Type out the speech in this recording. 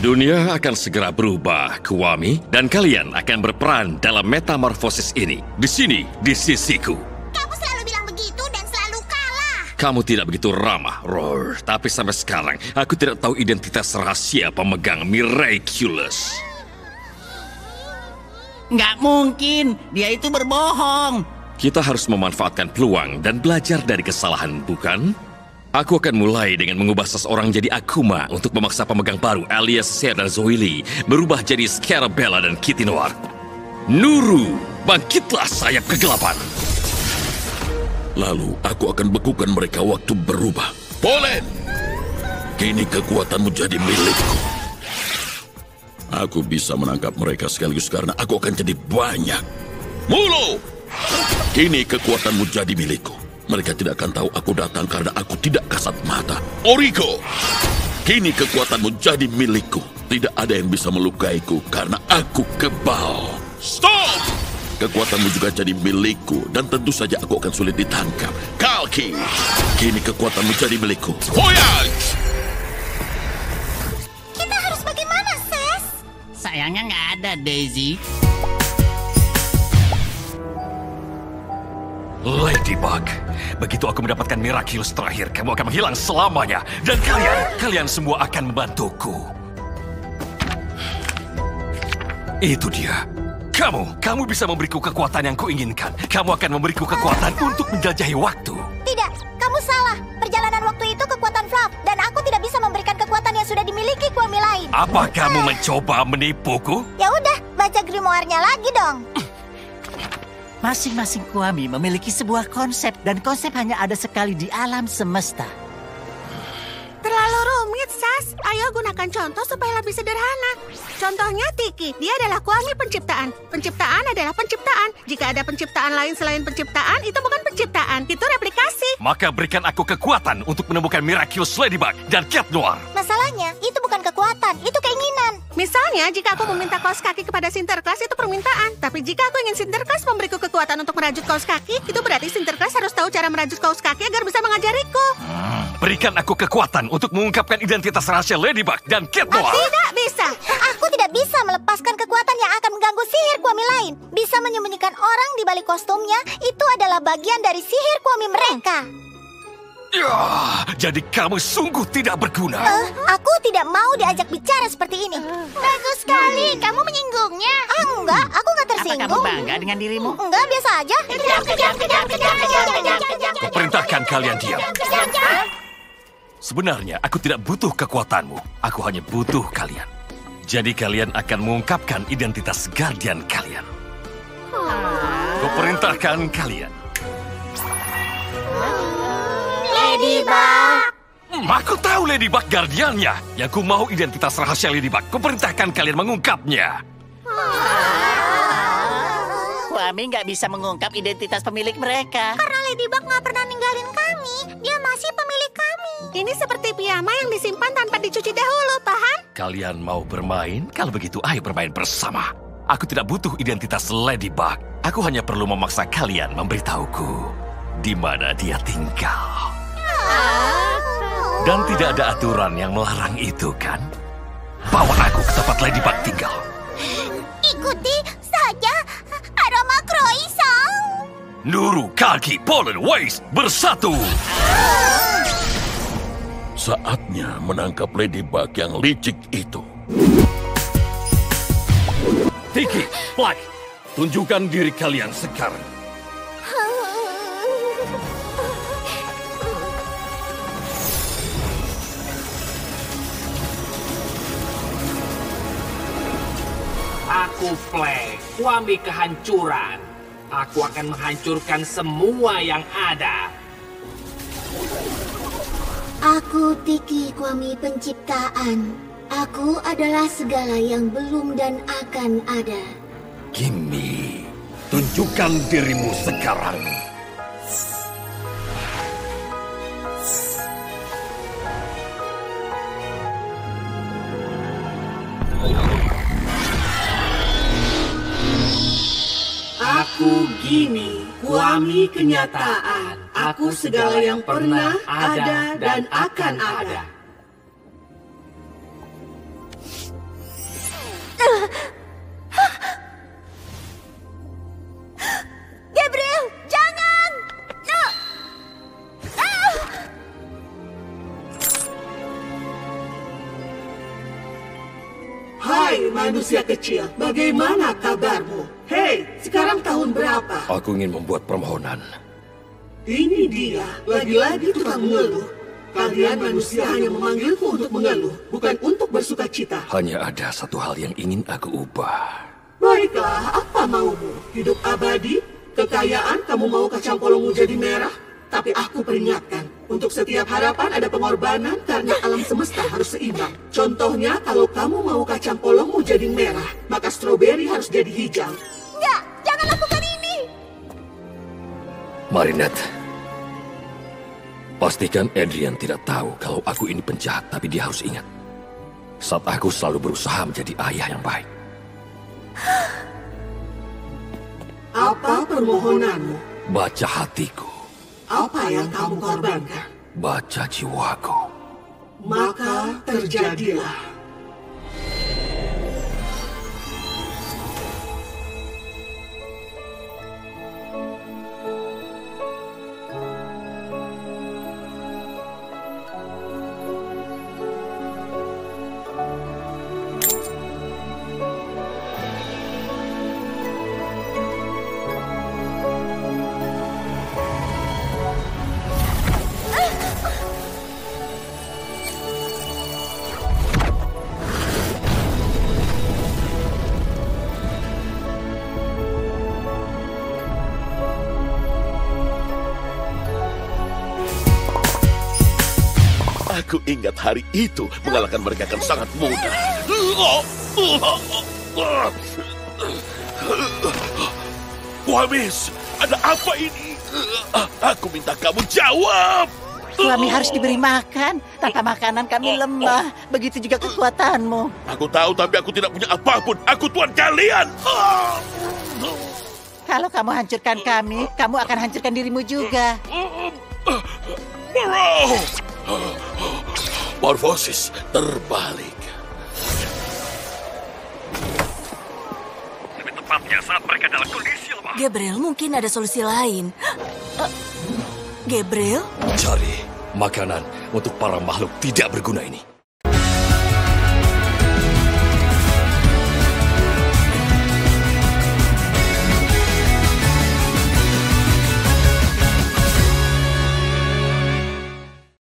Dunia akan segera berubah, Kwame, dan kalian akan berperan dalam metamorfosis ini. Di sini, di sisiku. Kamu selalu bilang begitu dan selalu kalah. Kamu tidak begitu ramah, Roar. Tapi sampai sekarang, aku tidak tahu identitas rahasia pemegang Miraculous. Nggak mungkin, dia itu berbohong. Kita harus memanfaatkan peluang dan belajar dari kesalahan, bukan? Aku akan mulai dengan mengubah seseorang jadi Akuma untuk memaksa pemegang baru alias Ser dan Zoili berubah jadi Scarabella dan Kitty Noir. Nuru, bangkitlah sayap kegelapan. Lalu aku akan bekukan mereka waktu berubah. Polen! Kini kekuatanmu jadi milikku. Aku bisa menangkap mereka sekaligus karena aku akan jadi banyak. Mulu! Kini kekuatanmu jadi milikku. Mereka tidak akan tahu aku datang karena aku tidak kasat mata. Oriko! Kini kekuatanmu jadi milikku. Tidak ada yang bisa melukaiku karena aku kebal. Stop! Kekuatanmu juga jadi milikku dan tentu saja aku akan sulit ditangkap. Kalki! Kini kekuatanmu jadi milikku. Voyage! Kita harus bagaimana, Ses? Sayangnya nggak ada, Daisy. Ladybug, begitu aku mendapatkan Miraculous terakhir, kamu akan menghilang selamanya. Dan kalian semua akan membantuku. Itu dia. Kamu bisa memberiku kekuatan yang kuinginkan. Kamu akan memberiku kekuatan untuk menjelajahi waktu. Tidak, kamu salah. Perjalanan waktu itu kekuatan Fluff, dan aku tidak bisa memberikan kekuatan yang sudah dimiliki Kwame lain. Apa kamu mencoba menipuku? Ya udah, baca grimoire-nya lagi dong. Masing-masing Kwame memiliki sebuah konsep, dan konsep hanya ada sekali di alam semesta. Terlalu rumit, Sas. Ayo gunakan contoh supaya lebih sederhana. Contohnya Tiki, dia adalah Kwame penciptaan. Penciptaan adalah penciptaan. Jika ada penciptaan lain selain penciptaan, itu bukan penciptaan, itu replikasi. Maka berikan aku kekuatan untuk menemukan Miraculous Ladybug dan Cat Noir. Masalahnya, itu bukan kekuatan, itu keinginan. Misalnya, jika aku meminta kaos kaki kepada Sinterklas, itu permintaan. Tapi jika aku ingin Sinterklas memberiku kekuatan untuk merajut kaos kaki, itu berarti Sinterklas harus tahu cara merajut kaos kaki agar bisa mengajariku. Berikan aku kekuatan untuk mengungkapkan identitas rahasia Ladybug dan Cat Noir. Tidak bisa. Aku tidak bisa melepaskan kekuatan yang akan mengganggu sihir Kwame lain. Bisa menyembunyikan orang di balik kostumnya, itu adalah bagian dari sihir Kwame mereka. Ya, jadi kamu sungguh tidak berguna. Aku tidak mau diajak bicara seperti ini. Bagus sekali, kamu menyinggungnya. Enggak, aku nggak Apa kamu tersinggung. bangga dengan dirimu? Enggak, biasa aja. Kejam. Kuperintahkan kalian diam. Sebenarnya aku tidak butuh kekuatanmu. Aku hanya butuh kalian. Jadi kalian akan mengungkapkan identitas guardian kalian. Kuperintahkan kalian. Ladybug. Aku tahu Ladybug guardiannya. Yang ku mau identitas rahasia Ladybug. Kuperintahkan kalian mengungkapnya. Kwame nggak bisa mengungkap identitas pemilik mereka. Karena Ladybug nggak pernah ninggalin kami. Dia masih pemilik kami. Ini seperti piyama yang disimpan tanpa dicuci dahulu, paham? Kalian mau bermain? Kalau begitu, ayo bermain bersama. Aku tidak butuh identitas Ladybug. Aku hanya perlu memaksa kalian memberitahuku di mana dia tinggal. Dan tidak ada aturan yang melarang itu, kan? Bawa aku ke tempat Ladybug tinggal. Ikuti saja aroma croissant. Nuru, Kalki, Pollen, Waste, bersatu! Saatnya menangkap Ladybug yang licik itu. Tiki, Black, tunjukkan diri kalian sekarang. Aku Flake, Kwame kehancuran. Aku akan menghancurkan semua yang ada. Aku Tiki Kwame penciptaan. Aku adalah segala yang belum dan akan ada. Gimme, tunjukkan dirimu sekarang. Aku Gini, Kwame kenyataan. Aku segala yang pernah ada dan akan ada. Hai manusia kecil, bagaimana kabarmu? Hei, sekarang tahun berapa? Aku ingin membuat permohonan. Ini dia, lagi-lagi tukang mengeluh. Kalian manusia hanya memanggilku untuk mengeluh, bukan untuk bersuka cita. Hanya ada satu hal yang ingin aku ubah. Baiklah, apa maumu? Hidup abadi? Kekayaan? Kamu mau kacang polongmu jadi merah? Tapi aku peringatkan, untuk setiap harapan ada pengorbanan karena alam semesta harus seimbang. Contohnya, kalau kamu mau kacang polongmu jadi merah, maka stroberi harus jadi hijau. Enggak, jangan lakukan ini. Marinette, pastikan Adrian tidak tahu kalau aku ini penjahat, tapi dia harus ingat. Saat aku selalu berusaha menjadi ayah yang baik. Apa permohonanmu? Baca hatiku. Apa yang kamu korbankan? Baca jiwaku. Maka terjadilah. Aku ingat hari itu mengalahkan mereka akan sangat mudah. Kuamis, ada apa ini? Aku minta kamu jawab. Kami harus diberi makan. Tanpa makanan kami lemah. Begitu juga kekuatanmu. Aku tahu, tapi aku tidak punya apapun. Aku tuan kalian. Kalau kamu hancurkan kami, kamu akan hancurkan dirimu juga. Morfosis terbalik. Lebih tepatnya saat mereka dalam kondisi lemah. Gabriel, mungkin ada solusi lain. Gabriel? Cari makanan untuk para makhluk tidak berguna ini.